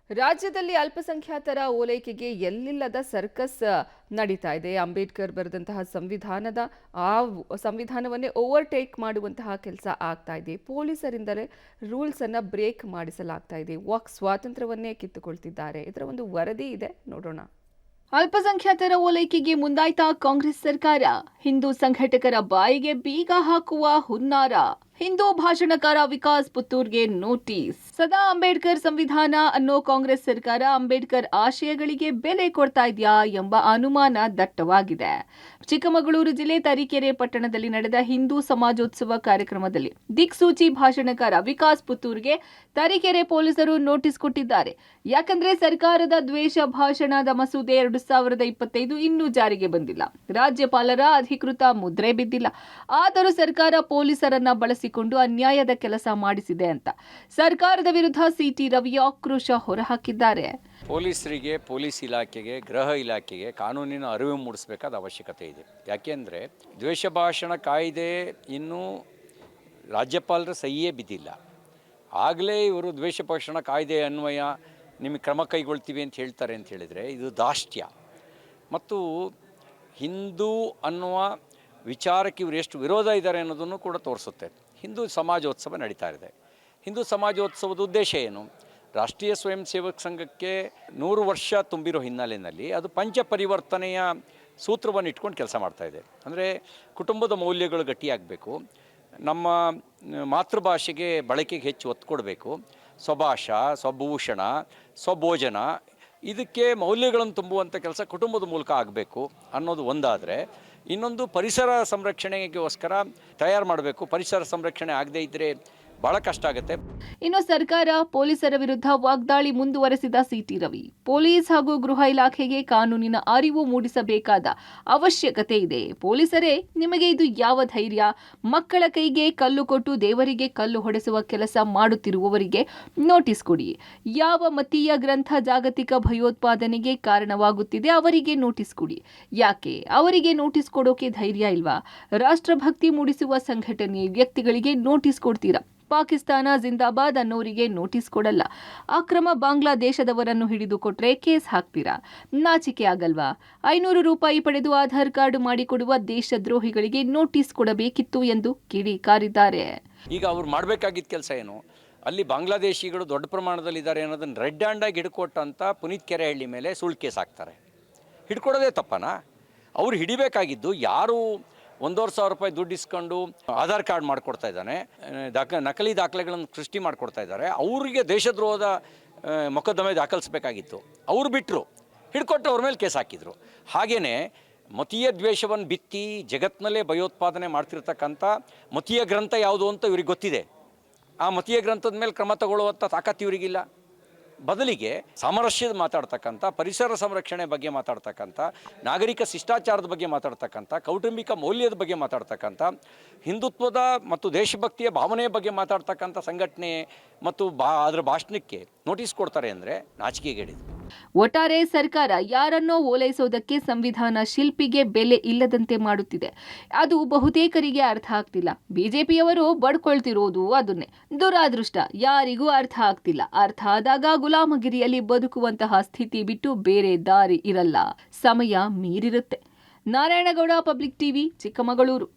ರಾಜ್ಯದಲ್ಲಿ ಅಲ್ಪಸಂಖ್ಯಾತರ ಓಲೈಕೆಗೆ ಎಲ್ಲಿಲ್ಲದ ಸರ್ಕಸ್ ನಡೀತಾ ಇದೆ. ಅಂಬೇಡ್ಕರ್ ಬರೆದಂತಹ ಸಂವಿಧಾನವನ್ನೇ ಓವರ್ಟೇಕ್ ಮಾಡುವಂತಹ ಕೆಲಸ ಆಗ್ತಾ ಇದೆ. ಪೊಲೀಸರಿಂದಲೇ ರೂಲ್ಸ್ ಅನ್ನ ಬ್ರೇಕ್ ಮಾಡಿಸಲಾಗ್ತಾ ಇದೆ. ವಾಕ್ ಸ್ವಾತಂತ್ರ್ಯವನ್ನೇ ಕಿತ್ತುಕೊಳ್ತಿದ್ದಾರೆ. ಇದರ ಒಂದು ವರದಿ ಇದೆ, ನೋಡೋಣ. ಅಲ್ಪಸಂಖ್ಯಾತರ ಓಲೈಕೆಗೆ ಮುಂದಾಯ್ತಾ ಕಾಂಗ್ರೆಸ್ ಸರ್ಕಾರ. ಹಿಂದೂ ಸಂಘಟಕರ ಬಾಯಿಗೆ ಬೀಗ ಹಾಕುವ ಹುನ್ನಾರ. ಹಿಂದೂ ಭಾಷಣಕಾರ ವಿಕಾಸ್ ಪುತ್ತೂರ್ಗೆ ನೋಟಿಸ್. ಸದಾ ಅಂಬೇಡ್ಕರ್ ಸಂವಿಧಾನ ಅನ್ನೋ ಕಾಂಗ್ರೆಸ್ ಸರ್ಕಾರ ಅಂಬೇಡ್ಕರ್ ಆಶಯಗಳಿಗೆ ಬೆಲೆ ಕೊಡ್ತಾ ಇದೆಯಾ ಎಂಬ ಅನುಮಾನ ದಟ್ಟವಾಗಿದೆ. ಚಿಕ್ಕಮಗಳೂರು ಜಿಲ್ಲೆ ತರೀಕೆರೆ ಪಟ್ಟಣದಲ್ಲಿ ನಡೆದ ಹಿಂದೂ ಸಮಾಜೋತ್ಸವ ಕಾರ್ಯಕ್ರಮದಲ್ಲಿ ದಿಕ್ಸೂಚಿ ಭಾಷಣಕಾರ ವಿಕಾಸ್ ಪುತ್ತೂರ್ಗೆ ತರೀಕೆರೆ ಪೊಲೀಸರು ನೋಟಿಸ್ ಕೊಟ್ಟಿದ್ದಾರೆ. ಯಾಕಂದ್ರೆ ಸರ್ಕಾರದ ದ್ವೇಷ ಭಾಷಣದ ಮಸೂದೆ 2025 ಇನ್ನೂ ಜಾರಿಗೆ ಬಂದಿಲ್ಲ. ರಾಜ್ಯಪಾಲರ ಅಧಿಕೃತ ಮುದ್ರೆ ಬಿದ್ದಿಲ್ಲ. ಆದರೂ ಸರ್ಕಾರ ಪೊಲೀಸರನ್ನ ಬಳಸಿಕೊಂಡು ಅನ್ಯಾಯದ ಕೆಲಸ ಮಾಡಿಸಿದೆ ಅಂತ ಸರ್ಕಾರದ ವಿರುದ್ಧ ಸಿಟಿ ರವಿ ಆಕ್ರೋಶ ಹೊರಹಾಕಿದ್ದಾರೆ. ಪೊಲೀಸರಿಗೆ, ಪೊಲೀಸ್ ಇಲಾಖೆಗೆ, ಗೃಹ ಇಲಾಖೆಗೆ ಕಾನೂನಿನ ಅರಿವು ಮೂಡಿಸಬೇಕಾದ ಅವಶ್ಯಕತೆ ಇದೆ. ಯಾಕೆಂದರೆ ದ್ವೇಷ ಭಾಷಣ ಕಾಯ್ದೆ ಇನ್ನೂ ರಾಜ್ಯಪಾಲರ ಸಹಿಯೇ ಬಿದ್ದಿಲ್ಲ. ಆಗಲೇ ಇವರು ದ್ವೇಷ ಭಾಷಣ ಕಾಯ್ದೆ ಅನ್ವಯ ನಿಮಗೆ ಕ್ರಮ ಕೈಗೊಳ್ತೀವಿ ಅಂತ ಹೇಳ್ತಾರೆ ಅಂತ ಹೇಳಿದರೆ ಇದು ದಾಷ್ಟ್ಯ. ಮತ್ತು ಹಿಂದೂ ಅನ್ನುವ ವಿಚಾರಕ್ಕೆ ಇವರು ಎಷ್ಟು ವಿರೋಧ ಇದ್ದಾರೆ ಅನ್ನೋದನ್ನು ಕೂಡ ತೋರಿಸುತ್ತೆ. ಹಿಂದೂ ಸಮಾಜೋತ್ಸವ ನಡೀತಾ ಇದೆ. ಹಿಂದೂ ಸಮಾಜೋತ್ಸವದ ಉದ್ದೇಶ ಏನು? ರಾಷ್ಟ್ರೀಯ ಸ್ವಯಂ ಸೇವಕ ಸಂಘಕ್ಕೆ 100 ವರ್ಷ ತುಂಬಿರೋ ಹಿನ್ನೆಲೆಯಲ್ಲಿ ಅದು ಪಂಚ ಪರಿವರ್ತನೆಯ ಸೂತ್ರವನ್ನು ಇಟ್ಕೊಂಡು ಕೆಲಸ ಮಾಡ್ತಾಯಿದೆ. ಅಂದರೆ ಕುಟುಂಬದ ಮೌಲ್ಯಗಳು ಗಟ್ಟಿಯಾಗಬೇಕು, ನಮ್ಮ ಮಾತೃಭಾಷೆಗೆ ಬಳಕೆಗೆ ಹೆಚ್ಚು ಒತ್ತು ಕೊಡಬೇಕು, ಸ್ವಭಾಷಾ, ಸ್ವಭೂಷಣ, ಸ್ವಭೋಜನ, ಇದಕ್ಕೆ ಮೌಲ್ಯಗಳನ್ನು ತುಂಬುವಂಥ ಕೆಲಸ ಕುಟುಂಬದ ಮೂಲಕ ಆಗಬೇಕು ಅನ್ನೋದು ಒಂದಾದರೆ, ಇನ್ನೊಂದು ಪರಿಸರ ಸಂರಕ್ಷಣೆಗೋಸ್ಕರ ತಯಾರು ಮಾಡಬೇಕು. ಪರಿಸರ ಸಂರಕ್ಷಣೆ ಆಗದೇ ಇದ್ದರೆ ಬಹಳ ಕಷ್ಟ ಆಗುತ್ತೆ. ಇನ್ನು ಸರ್ಕಾರ ಪೊಲೀಸರ ವಿರುದ್ಧ ವಾಗ್ದಾಳಿ ಮುಂದುವರೆಸಿದ ಸಿಟಿ ರವಿ, ಪೊಲೀಸ್ ಹಾಗೂ ಗೃಹ ಇಲಾಖೆಗೆ ಕಾನೂನಿನ ಅರಿವು ಮೂಡಿಸಬೇಕಾದ ಅವಶ್ಯಕತೆ ಇದೆ. ಪೊಲೀಸರೇ, ನಿಮಗೆ ಇದು ಯಾವ ಧೈರ್ಯ? ಮಕ್ಕಳ ಕೈಗೆ ಕಲ್ಲು ಕೊಟ್ಟು ದೇವರಿಗೆ ಕಲ್ಲು ಹೊಡೆಸುವ ಕೆಲಸ ಮಾಡುತ್ತಿರುವವರಿಗೆ ನೋಟಿಸ್ ಕೊಡಿ. ಯಾವ ಮತೀಯ ಗ್ರಂಥ ಜಾಗತಿಕ ಭಯೋತ್ಪಾದನೆಗೆ ಕಾರಣವಾಗುತ್ತಿದೆ ಅವರಿಗೆ ನೋಟಿಸ್ ಕೊಡಿ. ಯಾಕೆ ಅವರಿಗೆ ನೋಟಿಸ್ ಕೊಡೋಕೆ ಧೈರ್ಯ ಇಲ್ವಾ? ರಾಷ್ಟ್ರಭಕ್ತಿ ಮೂಡಿಸುವ ಸಂಘಟನೆ ವ್ಯಕ್ತಿಗಳಿಗೆ ನೋಟಿಸ್ ಕೊಡ್ತೀರಾ? ಪಾಕಿಸ್ತಾನ ಜಿಂದಾಬಾದ್ ಅನ್ನೋರಿಗೆ ನೋಟಿಸ್ ಕೊಡಲ್ಲ. ಅಕ್ರಮ ಬಾಂಗ್ಲಾದೇಶದವರನ್ನು ಹಿಡಿದು ಕೊಟ್ರೆ ಕೇಸ್ ಹಾಕ್ತೀರಾ? ನಾಚಿಕೆ ಆಗಲ್ವಾ? 500 ರೂಪಾಯಿ ಪಡೆದು ಆಧಾರ್ ಕಾರ್ಡ್ ಮಾಡಿಕೊಡುವ ದೇಶದ್ರೋಹಿಗಳಿಗೆ ನೋಟಿಸ್ ಕೊಡಬೇಕಿತ್ತು ಎಂದು ಕಿಡಿಕಾರಿದ್ದಾರೆ. ಈಗ ಅವ್ರು ಮಾಡಬೇಕಾಗಿದ್ದ ಕೆಲಸ ಏನು? ಅಲ್ಲಿ ಬಾಂಗ್ಲಾದೇಶಿಗಳು ದೊಡ್ಡ ಪ್ರಮಾಣದಲ್ಲಿದ್ದಾರೆ ಅನ್ನೋದನ್ನು ರೆಡ್ ಹ್ಯಾಂಡಾಗಿ ಹಿಡ್ಕೊಟ್ಟಂತ ಪುನೀತ್ ಕೆರೆಹಳ್ಳಿ ಮೇಲೆ ಸುಳ್ಳು ಕೇಸ್ ಹಾಕ್ತಾರೆ. ಹಿಡ್ಕೊಡೋದೇ ತಪ್ಪನಾ? ಅವ್ರು ಹಿಡಿಬೇಕಾಗಿದ್ದು ಯಾರು 1,500 ರೂಪಾಯಿ ದುಡ್ಡು ಇಸ್ಕೊಂಡು ಆಧಾರ್ ಕಾರ್ಡ್ ಮಾಡಿಕೊಡ್ತಾ ಇದ್ದಾನೆ, ನಕಲಿ ದಾಖಲೆಗಳನ್ನು ಸೃಷ್ಟಿ ಮಾಡಿಕೊಡ್ತಾ ಇದ್ದಾರೆ, ಅವರಿಗೆ ದೇಶದ್ರೋಹದ ಮೊಕದ್ದಮೆ ದಾಖಲಿಸಬೇಕಾಗಿತ್ತು. ಅವ್ರು ಬಿಟ್ಟರು, ಹಿಡ್ಕೊಟ್ಟು ಅವ್ರ ಮೇಲೆ ಕೇಸ್ ಹಾಕಿದರು. ಹಾಗೆಯೇ ಮತೀಯ ದ್ವೇಷವನ್ನು ಬಿತ್ತಿ ಜಗತ್ತಿನಲ್ಲೇ ಭಯೋತ್ಪಾದನೆ ಮಾಡ್ತಿರ್ತಕ್ಕಂಥ ಮತೀಯ ಗ್ರಂಥ ಯಾವುದು ಅಂತ ಇವ್ರಿಗೆ ಗೊತ್ತಿದೆ. ಆ ಮತೀಯ ಗ್ರಂಥದ ಮೇಲೆ ಕ್ರಮ ತಗೊಳ್ಳುವಂಥ ತಾಕತ್ತು ಇವರಿಗಿಲ್ಲ. ಬದಲಿಗೆ ಸಾಮರಸ್ಯದ ಮಾತಾಡ್ತಕ್ಕಂಥ, ಪರಿಸರ ಸಂರಕ್ಷಣೆ ಬಗ್ಗೆ ಮಾತಾಡ್ತಕ್ಕಂಥ, ನಾಗರಿಕ ಶಿಷ್ಟಾಚಾರದ ಬಗ್ಗೆ ಮಾತಾಡ್ತಕ್ಕಂಥ, ಕೌಟುಂಬಿಕ ಮೌಲ್ಯದ ಬಗ್ಗೆ ಮಾತಾಡ್ತಕ್ಕಂಥ, ಹಿಂದುತ್ವದ ಮತ್ತು ದೇಶಭಕ್ತಿಯ ಭಾವನೆಯ ಬಗ್ಗೆ ಮಾತಾಡ್ತಕ್ಕಂಥ ಸಂಘಟನೆ ಮತ್ತು ಅದರ ಭಾಷಣಕ್ಕೆ ನೋಟಿಸ್ ಕೊಡ್ತಾರೆ ಅಂದರೆ ನಾಚಿಕೆಗೇಡಿದು. ಒಟ್ಟಾರೆ ಸರ್ಕಾರ ಯಾರನ್ನೋ ಓಲೈಸೋದಕ್ಕೆ ಸಂವಿಧಾನ ಶಿಲ್ಪಿಗೆ ಬೆಲೆ ಇಲ್ಲದಂತೆ ಮಾಡುತ್ತಿದೆ. ಅದು ಬಹುತೇಕರಿಗೆ ಅರ್ಥ ಆಗ್ತಿಲ್ಲ. ಬಿಜೆಪಿಯವರು ಬಡ್ಕೊಳ್ತಿರೋದು ಅದನ್ನೇ. ದುರಾದೃಷ್ಟ, ಯಾರಿಗೂ ಅರ್ಥ ಆಗ್ತಿಲ್ಲ. ಅರ್ಥ ಆದಾಗ ಗುಲಾಮಗಿರಿಯಲ್ಲಿ ಬದುಕುವಂತಹ ಸ್ಥಿತಿ ಬಿಟ್ಟು ಬೇರೆ ದಾರಿ ಇರಲ್ಲ. ಸಮಯ ಮೀರಿರುತ್ತೆ. Narayanagowda, public TV, Chikkamagaluru.